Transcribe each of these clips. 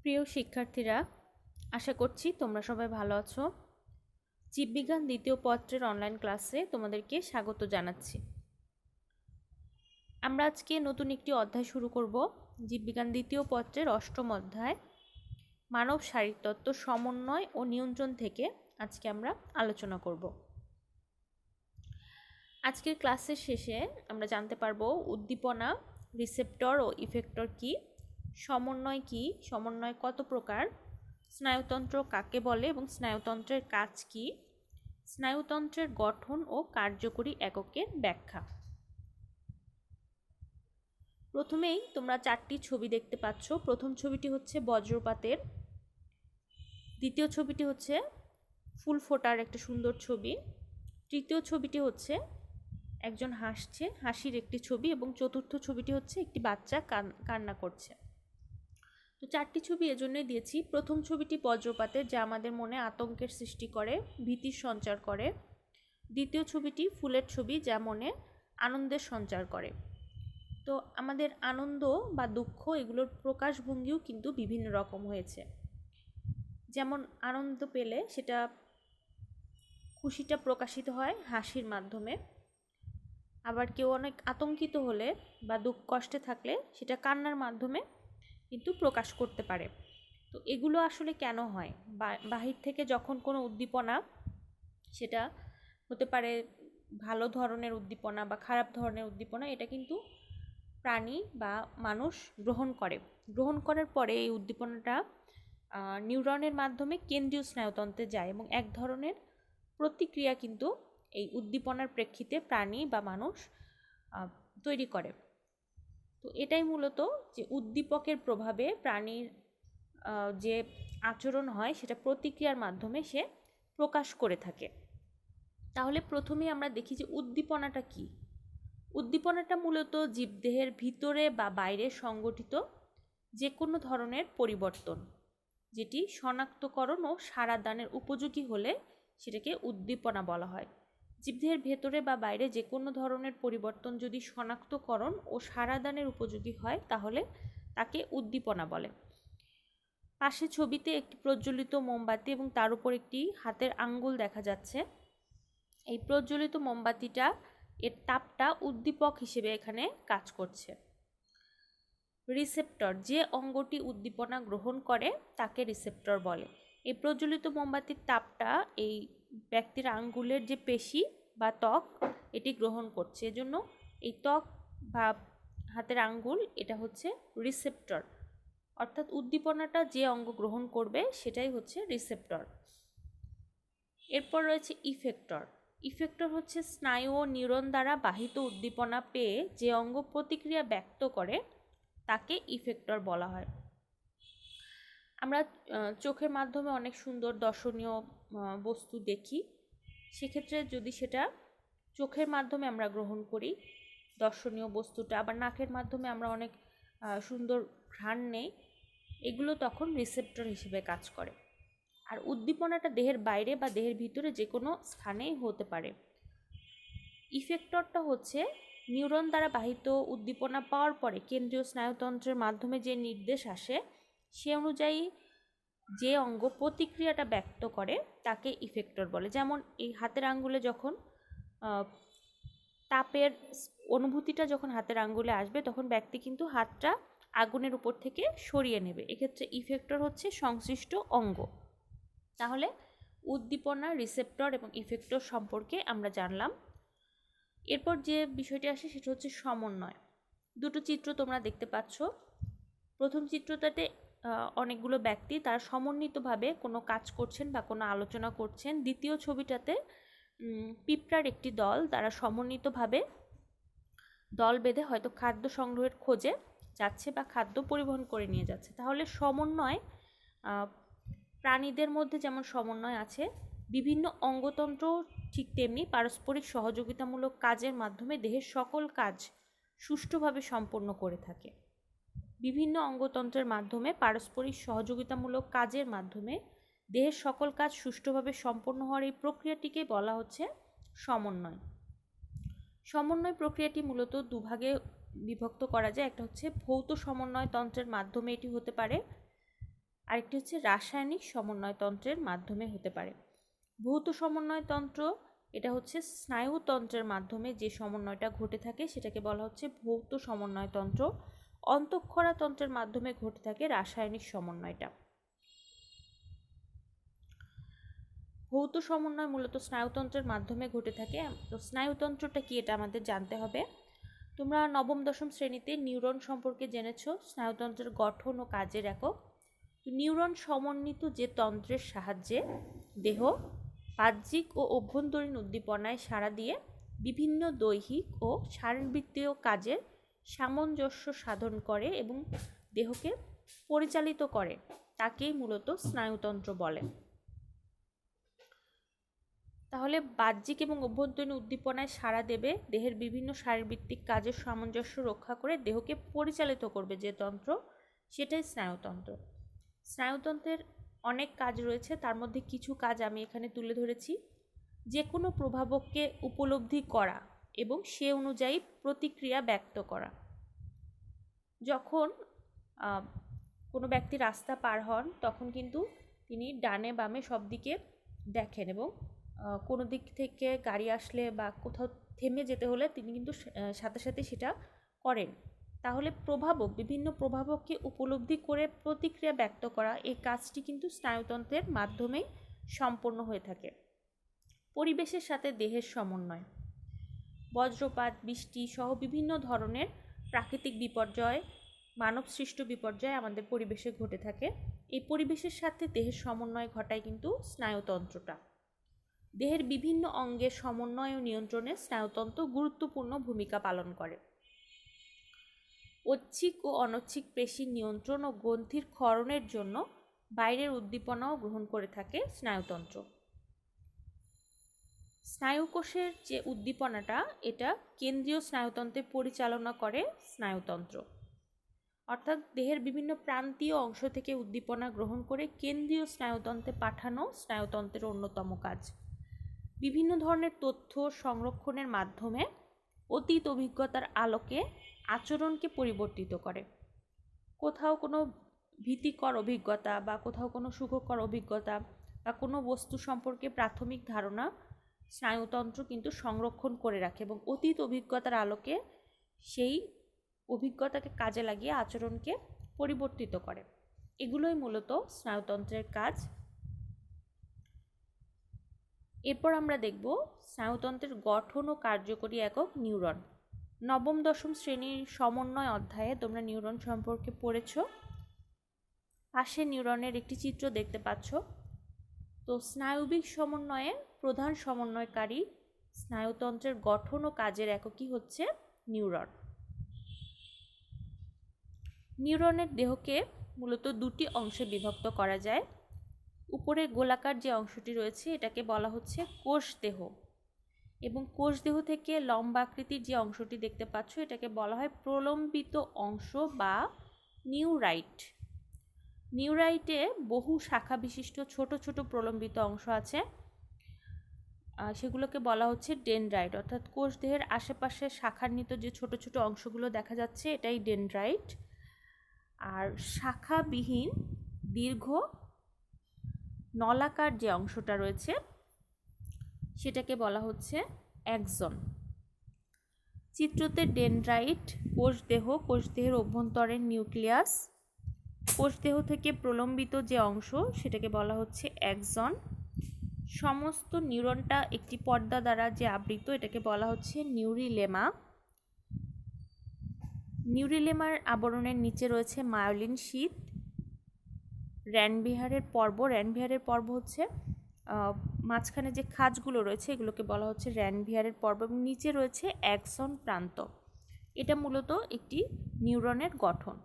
প্রিয় শিক্ষার্থীরা, আশা করছি তোমরা সবাই ভালো আছো। জীববিজ্ঞান দ্বিতীয় পত্রের অনলাইন ক্লাসে তোমাদেরকে স্বাগত জানাচ্ছি। আমরা আজকে নতুন একটি অধ্যায় শুরু করব। জীববিজ্ঞান দ্বিতীয় পত্রের অষ্টম অধ্যায় মানব শারীরতত্ত্ব সমন্বয় ও নিয়ন্ত্রণ থেকে আজকে আমরা আলোচনা করব। আজকের ক্লাসের শেষে আমরা জানতে পারবো উদ্দীপনা, রিসেপ্টর ও ইফেক্টর কি, সমন্বয় কি, সমন্বয় কত প্রকার, স্নায়ুতন্ত্র কাকে বলে এবং স্নায়ুতন্ত্রের কাজ কি, স্নায়ুতন্ত্রের গঠন ও কার্যকরী এককের ব্যাখ্যা। প্রথমেই তোমরা চারটি ছবি দেখতে পাচ্ছ। প্রথম ছবিটি হচ্ছে বজ্রপাতের, দ্বিতীয় ছবিটি হচ্ছে ফুল ফোটার একটা সুন্দর ছবি, তৃতীয় ছবিটি হচ্ছে একজন হাসছে, হাসির একটি ছবি, এবং চতুর্থ ছবিটি হচ্ছে একটি বাচ্চা কান্না করছে। তো চারটি ছবি এজন্যই দিয়েছি। প্রথম ছবিটি বজ্রপাতের, যা আমাদের মনে আতঙ্কের সৃষ্টি করে, ভীতির সঞ্চার করে। দ্বিতীয় ছবিটি ফুলের ছবি, যা মনে আনন্দের সঞ্চার করে। তো আমাদের আনন্দ বা দুঃখ এগুলোর প্রকাশভঙ্গিও কিন্তু বিভিন্ন রকম হয়েছে। যেমন আনন্দ পেলে সেটা খুশিটা প্রকাশিত হয় হাসির মাধ্যমে, আবার কেউ অনেক আতঙ্কিত হলে বা দুঃখ কষ্টে থাকলে সেটা কান্নার মাধ্যমে কিন্তু প্রকাশ করতে পারে। তো এগুলো আসলে কেন হয়? বাহির থেকে যখন কোনো উদ্দীপনা, সেটা হতে পারে ভালো ধরনের উদ্দীপনা বা খারাপ ধরনের উদ্দীপনা, এটা কিন্তু প্রাণী বা মানুষ গ্রহণ করার পরে এই উদ্দীপনাটা নিউরনের মাধ্যমে কেন্দ্রীয় স্নায়ুতন্ত্রে যায় এবং এক ধরনের প্রতিক্রিয়া কিন্তু এই উদ্দীপনার প্রেক্ষিতে প্রাণী বা মানুষ তৈরি করে। তো এটাই মূলত যে উদ্দীপকের প্রভাবে প্রাণীর যে আচরণ হয় সেটা প্রতিক্রিয়ার মাধ্যমে সে প্রকাশ করে থাকে। তাহলে প্রথমেই আমরা দেখি যে উদ্দীপনাটা কি। উদ্দীপনাটা মূলত জীবদেহের ভিতরে বা বাইরে সংগঠিত যে কোনো ধরনের পরিবর্তন, যেটি শনাক্তকরণ ও সাড়াদানের উপযোগী হলে সেটাকে উদ্দীপনা বলা হয়। জীবদেহের ভেতরে বা বাইরে যে কোনো ধরনের পরিবর্তন যদি শনাক্তকরণ ও সাড়াদানের উপযোগী হয় তাহলে তাকে উদ্দীপনা বলে। পাশে ছবিতে একটি প্রজ্বলিত মোমবাতি এবং তার উপর একটি হাতের আঙ্গুল দেখা যাচ্ছে। এই প্রজ্বলিত মোমবাতিটা, এর তাপটা উদ্দীপক হিসেবে এখানে কাজ করছে। রিসেপ্টর, যে অঙ্গটি উদ্দীপনা গ্রহণ করে তাকে রিসেপ্টর বলে। এই প্রজ্বলিত মোমবাতির তাপটা এই ব্যক্তির আঙ্গুলের যে পেশি বা ত্বক, এটি গ্রহণ করছে। এজন্য এই ত্বক বা হাতের আঙ্গুল এটা হচ্ছে রিসেপ্টর, অর্থাৎ উদ্দীপনাটা যে অঙ্গ গ্রহণ করবে সেটাই হচ্ছে রিসেপ্টর। এরপর রয়েছে ইফেক্টর। ইফেক্টর হচ্ছে স্নায়ু ও নিউরন দ্বারা বাহিত উদ্দীপনা পেয়ে যে অঙ্গ প্রতিক্রিয়া ব্যক্ত করে তাকে ইফেক্টর বলা হয়। আমরা চোখের মাধ্যমে অনেক সুন্দর দর্শনীয় বস্তু দেখি, সেক্ষেত্রে যদি সেটা চোখের মাধ্যমে আমরা গ্রহণ করি দর্শনীয় বস্তুটা, আবার নাকের মাধ্যমে আমরা অনেক সুন্দর ঘ্রাণ নেই, এগুলো তখন রিসেপ্টর হিসেবে কাজ করে। আর উদ্দীপনাটা দেহের বাইরে বা দেহের ভিতরে যে কোনো স্থানেই হতে পারে। ইফেক্টরটা হচ্ছে নিউরন দ্বারা বাহিত উদ্দীপনা পাওয়ার পরে কেন্দ্রীয় স্নায়ুতন্ত্রের মাধ্যমে যে নির্দেশ আসে সে অনুযায়ী যে অঙ্গ প্রতিক্রিয়াটা ব্যক্ত করে তাকে ইফেক্টর বলে। যেমন এই হাতের আঙ্গুলে যখন তাপের অনুভূতিটা যখন হাতের আঙ্গুলে আসবে তখন ব্যক্তি কিন্তু হাতটা আগুনের উপর থেকে সরিয়ে নেবে, এক্ষেত্রে ইফেক্টর হচ্ছে সংশ্লিষ্ট অঙ্গ। তাহলে উদ্দীপনা, রিসেপ্টর এবং ইফেক্টর সম্পর্কে আমরা জানলাম। এরপর যে বিষয়টি আসে সেটা হচ্ছে সমন্বয়। দুটো চিত্র তোমরা দেখতে পাচ্ছ। প্রথম চিত্রটাতে অনেকগুলো ব্যক্তি তারা সমন্বিতভাবে কোনো কাজ করছেন বা কোনো আলোচনা করছেন। দ্বিতীয় ছবিটাতে পিঁপড়ার একটি দল তারা সমন্বিতভাবে দল বেঁধে হয়তো খাদ্য সংগ্রহের খোঁজে যাচ্ছে বা খাদ্য পরিবহন করে নিয়ে যাচ্ছে। তাহলে সমন্বয়, প্রাণীদের মধ্যে যেমন সমন্বয় আছে, বিভিন্ন অঙ্গতন্ত্র ঠিক তেমনি পারস্পরিক সহযোগিতামূলক কাজের মাধ্যমে দেহের সকল কাজ সুষ্ঠুভাবে সম্পন্ন করে থাকে। বিভিন্ন অঙ্গতন্ত্রের মাধ্যমে পারস্পরিক সহযোগিতামূলক কাজের মাধ্যমে দেহের সকল কাজ সুষ্ঠুভাবে সম্পন্ন হওয়ার এই প্রক্রিয়াটিকে বলা হচ্ছে সমন্বয়। সমন্বয় প্রক্রিয়াটি মূলত দুভাগে বিভক্ত করা যায়। একটা হচ্ছে ভৌত সমন্বয় তন্ত্রের মাধ্যমে এটি হতে পারে, আরেকটি হচ্ছে রাসায়নিক সমন্বয়তন্ত্রের মাধ্যমে হতে পারে। ভৌত সমন্বয়তন্ত্র এটা হচ্ছে স্নায়ুতন্ত্রের মাধ্যমে যে সমন্বয়টা ঘটে থাকে সেটাকে বলা হচ্ছে ভৌত সমন্বয়তন্ত্র। অন্তঃক্ষরা তন্ত্রের মাধ্যমে ঘটে থাকে রাসায়নিক সমন্বয়টা। ভৌত সমন্বয় মূলত স্নায়ুতন্ত্রের মাধ্যমে ঘটে থাকে। তো স্নায়ুতন্ত্রটা কি এটা আমাদের জানতে হবে। তোমরা নবম দশম শ্রেণীতে নিউরন সম্পর্কে জেনেছো, স্নায়ুতন্ত্রের গঠন ও কাজের একক। নিউরন সমন্বিত যে তন্ত্রের সাহায্যে দেহ বাহ্যিক ও অভ্যন্তরীণ উদ্দীপনায় সাড়া দিয়ে বিভিন্ন দৈহিক ও শারীরবৃত্তীয় কাজের সামঞ্জস্য সাধন করে এবং দেহকে পরিচালিত করে, তাকেই মূলত স্নায়ুতন্ত্র বলে। তাহলে বাহ্যিক এবং অভ্যন্তরীণ উদ্দীপনায় সাড়া দেবে, দেহের বিভিন্ন শারীরবৃত্তিক কাজের সামঞ্জস্য রক্ষা করে দেহকে পরিচালিত করবে যে তন্ত্র, সেটাই স্নায়ুতন্ত্র। স্নায়ুতন্ত্রের অনেক কাজ রয়েছে, তার মধ্যে কিছু কাজ আমি এখানে তুলে ধরেছি। যে কোনো প্রভাবককে উপলব্ধি করা এবং সে অনুযায়ী প্রতিক্রিয়া ব্যক্ত করা। যখন কোনো ব্যক্তি রাস্তা পার হন তখন কিন্তু তিনি ডানে বামে সব দিকে দেখেন এবং কোনো দিক থেকে গাড়ি আসলে বা কোথাও থেমে যেতে হলে তিনি কিন্তু সাথে সাথে সেটা করেন। তাহলে বিভিন্ন প্রভাবককে উপলব্ধি করে প্রতিক্রিয়া ব্যক্ত করা, এই কাজটি কিন্তু স্নায়ুতন্ত্রের মাধ্যমেই সম্পন্ন হয়ে থাকে। পরিবেশের সাথে দেহের সমন্বয়। বজ্রপাত, বৃষ্টি সহ বিভিন্ন ধরনের প্রাকৃতিক বিপর্যয়, মানবসৃষ্ট বিপর্যয় আমাদের পরিবেশে ঘটে থাকে। এই পরিবেশের সাথে দেহের সমন্বয় ঘটায় কিন্তু স্নায়ুতন্ত্রটা। দেহের বিভিন্ন অঙ্গের সমন্বয় ও নিয়ন্ত্রণে স্নায়ুতন্ত্র গুরুত্বপূর্ণ ভূমিকা পালন করে। ঐচ্ছিক ও অনৈচ্ছিক পেশির নিয়ন্ত্রণ ও গ্রন্থির ক্ষরণের জন্য বাইরের উদ্দীপনাও গ্রহণ করে থাকে স্নায়ুতন্ত্র। স্নায়ুকোষের যে উদ্দীপনাটা, এটা কেন্দ্রীয় স্নায়ুতন্ত্রে পরিচালনা করে স্নায়ুতন্ত্র। অর্থাৎ দেহের বিভিন্ন প্রান্তীয় অংশ থেকে উদ্দীপনা গ্রহণ করে কেন্দ্রীয় স্নায়ুতন্ত্রে পাঠানো স্নায়ুতন্ত্রের অন্যতম কাজ। বিভিন্ন ধরনের তথ্য সংরক্ষণের মাধ্যমে অতীত অভিজ্ঞতার আলোকে আচরণকে পরিবর্তিত করে। কোথাও কোনো ভীতিকর অভিজ্ঞতা বা কোথাও কোনো সুখকর অভিজ্ঞতা বা কোনো বস্তু সম্পর্কে প্রাথমিক ধারণা স্নায়ুতন্ত্র কিন্তু সংরক্ষণ করে রাখে এবং অতীত অভিজ্ঞতার আলোকে সেই অভিজ্ঞতাকে কাজে লাগিয়ে আচরণকে পরিবর্তিত করে। এগুলোই মূলত স্নায়ুতন্ত্রের কাজ। এরপর আমরা দেখব স্নায়ুতন্ত্রের গঠন ও কার্যকরী একক নিউরন। নবম দশম শ্রেণীর সমন্বয় অধ্যায়ে তোমরা নিউরন সম্পর্কে পড়েছ। পাশে নিউরনের একটি চিত্র দেখতে পাচ্ছ। তো স্নায়বিক সমন্বয়ে প্রধান সমন্বয়কারী স্নায়ুতন্ত্রের গঠন ও কাজের এককই হচ্ছে নিউরন। নিউরনের দেহকে মূলত দুটি অংশে বিভক্ত করা যায়। উপরে গোলাকার যে অংশটি রয়েছে এটাকে বলা হচ্ছে কোষ দেহ, এবং কোষ দেহ থেকে লম্বাকৃতির যে অংশটি দেখতে পাচ্ছ এটাকে বলা হয় প্রলম্বিত অংশ বা নিউরাইট। নিউরাইটে বহু শাখা বিশিষ্ট ছোট ছোট প্রলম্বিত অংশ আছে, সেগুলোকে বলা হচ্ছে ডেনড্রাইট। অর্থাৎ কোষ দেহের আশেপাশে শাখান্বিত যে ছোট ছোট অংশগুলো দেখা যাচ্ছে এটাই ডেনড্রাইট। আর শাখাবিহীন দীর্ঘ নলাকার যে অংশটা রয়েছে সেটাকে বলা হচ্ছে অ্যাক্সন। চিত্রতে ডেনড্রাইট, কোষদেহের অভ্যন্তরের নিউক্লিয়াস, কোষদেহ থেকে প্রলম্বিত যে অংশ সেটাকে বলা হচ্ছে অ্যাক্সন। সমস্ত নিউরনটা একটি পর্দা দ্বারা যে আবৃত এটাকে বলা হচ্ছে নিউরিলেমা। নিউরিলেমার আবরণের নিচে রয়েছে মায়োলিন শীথ। র্যানভিহারের পর্ব হচ্ছে মাঝখানে যে খাঁজগুলো রয়েছে এগুলোকে বলা হচ্ছে র্যানভিহারের পর্ব, এবং নিচে রয়েছে অ্যাক্সন প্রান্ত। এটা মূলত একটি নিউরনের গঠন।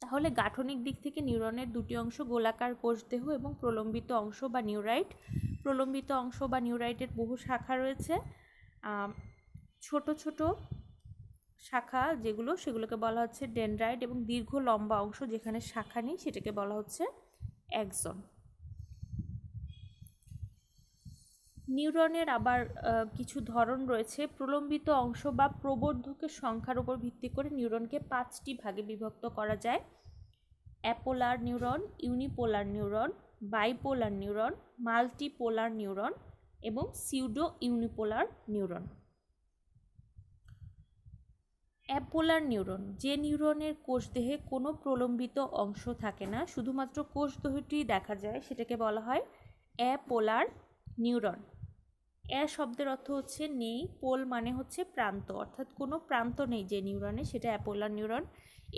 তাহলে গাঠনিক দিক থেকে নিউরনের দুটি অংশ, গোলাকার কোষদেহ এবং প্রলম্বিত অংশ বা নিউরাইট। প্রলম্বিত অংশ বা নিউরাইটের বহু শাখা রয়েছে, ছোট ছোট শাখা সেগুলোকে বলা হচ্ছে ডেনড্রাইট, এবং দীর্ঘ লম্বা অংশ যেখানে শাখা নেই সেটাকে বলা হচ্ছে অ্যাক্সন। নিউরনের আবার কিছু ধরন রয়েছে। প্রলম্বিত অংশ বা প্রবর্ধকের সংখ্যার উপর ভিত্তি করে নিউরনকে 5টি ভাগে বিভক্ত করা যায়। Apolar neuron, unipolar neuron, bipolar neuron, multipolar neuron এবং pseudo unipolar neuron. Apolar neuron, যে নিউরনের কোষদেহে কোনো প্রলম্বিত অংশ থাকে না, শুধুমাত্র কোষদেহটি দেখা যায়, সেটাকে বলা হয় অ্যাপোলার নিউরন। শব্দের অর্থ হচ্ছে নেই, পোল মানে হচ্ছে প্রান্ত, অর্থাৎ কোনো প্রান্ত নেই যে নিউরনে, সেটা অ্যাপোলার নিউরন।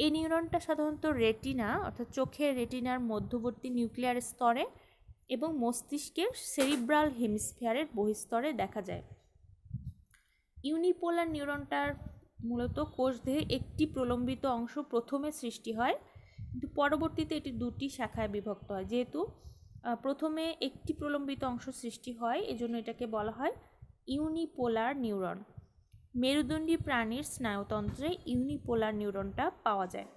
এই নিউরনটা সাধারণত রেটিনা অর্থাৎ চোখের রেটিনার মধ্যবর্তী নিউক্লিয়ার স্তরে এবং মস্তিষ্কের সেরিব্রাল হেমিস্ফিয়ারের বহিস্তরে দেখা যায়। ইউনিপোলার নিউরনটার মূলত কোষদেহে একটি প্রলম্বিত অংশ প্রথমে সৃষ্টি হয়, কিন্তু পরবর্তীতে এটি দুটি শাখায় বিভক্ত হয়। যেহেতু প্রথমে একটি প্রলম্বিত অংশ সৃষ্টি হয়, এজন্য এটাকে বলা হয় ইউনিপোলার নিউরন। মেরুদণ্ডী প্রাণীর স্নায়ুতন্ত্রে ইউনিপোলার নিউরনটা পাওয়া যায়।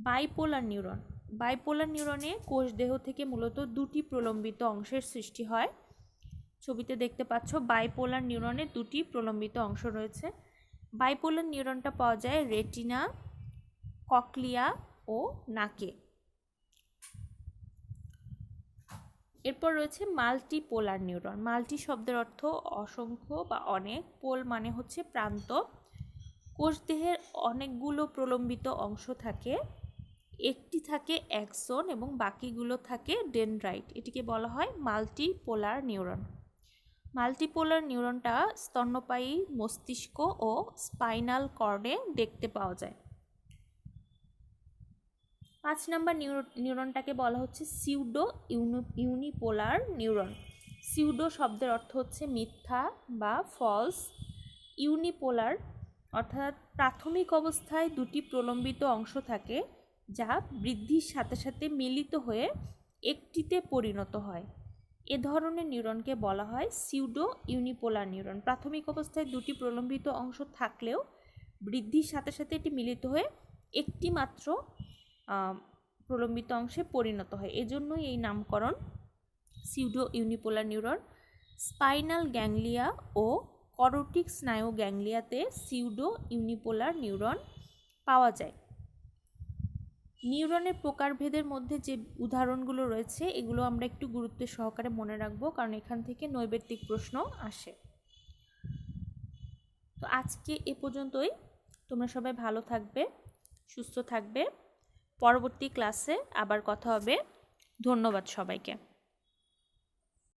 বাইপোলার নিউরন, বাইপোলার নিউরনে কোষদেহ থেকে মূলত দুটি প্রলম্বিত অংশের সৃষ্টি হয়। ছবিতে দেখতে পাচ্ছ বাইপোলার নিউরনে দুটি প্রলম্বিত অংশ রয়েছে। বাইপোলার নিউরনটা পাওয়া যায় রেটিনা, ককলিয়া ও নাকে। এরপর রয়েছে মাল্টিপোলার নিউরন। মাল্টি শব্দের অর্থ অসংখ্য বা অনেক, পোল মানে হচ্ছে প্রান্ত। কোষদেহের অনেকগুলো প্রলম্বিত অংশ থাকে, একটি থাকে অ্যাক্সন এবং বাকিগুলো থাকে ডেনড্রাইট, এটিকে বলা হয় মাল্টিপোলার নিউরন। মাল্টিপোলার নিউরনটা স্তন্যপায়ী মস্তিষ্ক ও স্পাইনাল কর্ডে দেখতে পাওয়া যায়। 5 নম্বর নিউরনটাকে বলা হচ্ছে সিউডো ইউনিপোলার নিউরন। সিউডো শব্দের অর্থ হচ্ছে মিথ্যা বা ফলস। ইউনিপোলার অর্থাৎ প্রাথমিক অবস্থায় দুটি প্রলম্বিত অংশ থাকে, যা বৃদ্ধির সাথে সাথে মিলিত হয়ে একটিতে পরিণত হয়। এ ধরনের নিউরনকে বলা হয় সিউডো ইউনিপোলার নিউরন। প্রাথমিক অবস্থায় দুটি প্রলম্বিত অংশ থাকলেও বৃদ্ধির সাথে সাথে এটি মিলিত হয়ে একটি মাত্র প্রলম্বিত অংশে পরিণত হয়, এজন্যই এই নামকরণ pseudo unipolar neuron. Spinal ganglia ও করোটিক স্নায়ু গ্যাংলিয়াতে সিউডো ইউনিপোলার নিউরন পাওয়া যায়। নিউরনের প্রকারভেদের মধ্যে যে উদাহরণগুলো রয়েছে, এগুলো আমরা একটু গুরুত্বের সহকারে মনে রাখবো, কারণ এখান থেকে নৈর্ব্যক্তিক প্রশ্ন আসে। তো আজকে এ পর্যন্তই। তোমরা সবাই ভালো থাকবে, সুস্থ থাকবে। পরবর্তী ক্লাসে আবার কথা হবে। ধন্যবাদ সবাইকে।